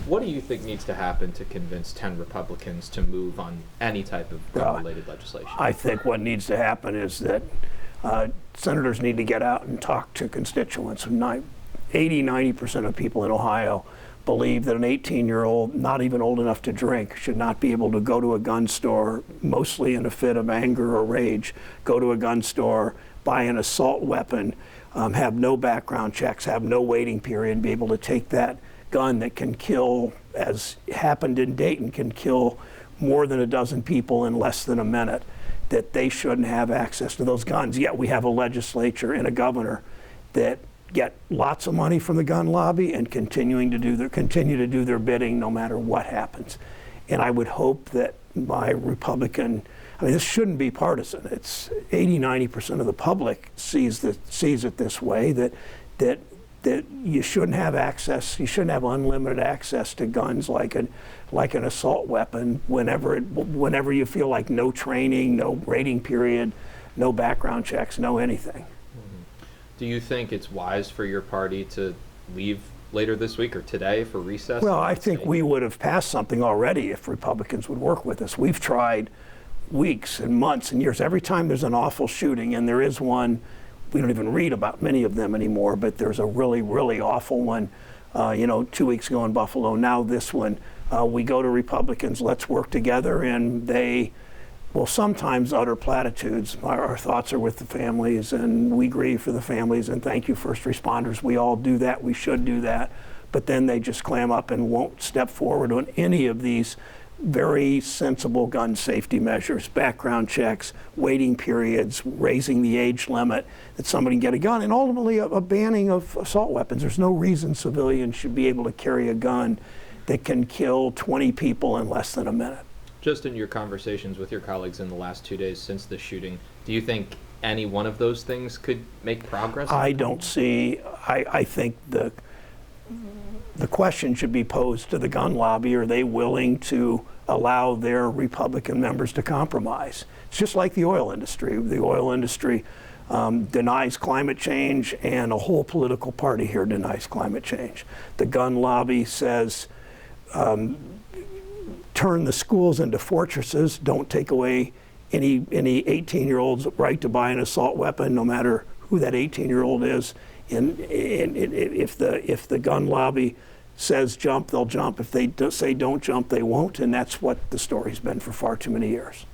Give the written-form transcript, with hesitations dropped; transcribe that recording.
What do you think needs to happen to convince 10 Republicans to move on any type of gun-related legislation? I think what needs to happen is that senators need to get out and talk to constituents. 80–90% of people in Ohio believe that an 18-year-old, not even old enough to drink, should not be able to go to a gun store, mostly in a fit of anger or rage, go to a gun store, buy an assault weapon, have no background checks, have no waiting period, be able to take that gun that can kill, as happened in Dayton, can kill more than a dozen people in less than a minute, that they shouldn't have access to those guns. Yet we have a legislature and a governor that get lots of money from the gun lobby and continue to do their bidding no matter what happens. And I would hope that my Republican, I mean, this shouldn't be partisan. It's 80–90% of the public sees it this way, that you shouldn't have access, you shouldn't have unlimited access to guns like an assault weapon whenever you feel like no training, no rating period, no background checks, no anything. Mm-hmm. Do you think it's wise for your party to leave later this week or today for recess? Well, I think we would have passed something already if Republicans would work with us. We've tried weeks and months and years. Every time there's an awful shooting, and there is one, we don't even read about many of them anymore, but there's a really, really awful one, 2 weeks ago in Buffalo, now this one. We go to Republicans, let's work together, and they will sometimes utter platitudes. Our thoughts are with the families, and we grieve for the families, and thank you, first responders. We all do that, we should do that. But then they just clam up and won't step forward on any of these very sensible gun safety measures, background checks, waiting periods, raising the age limit that somebody can get a gun, and ultimately a banning of assault weapons. There's no reason civilians should be able to carry a gun that can kill 20 people in less than a minute. Just in your conversations with your colleagues in the last 2 days since the shooting, do you think any one of those things could make progress? I don't see, I think the question should be posed to the gun lobby. Are they willing to allow their Republican members to compromise? It's just like the oil industry. The oil industry denies climate change, and a whole political party here denies climate change. The gun lobby says, turn the schools into fortresses, don't take away any 18-year-old's right to buy an assault weapon, no matter who that 18-year-old is. And if the gun lobby says jump, they'll jump. If they say don't jump, they won't. And that's what the story's been for far too many years.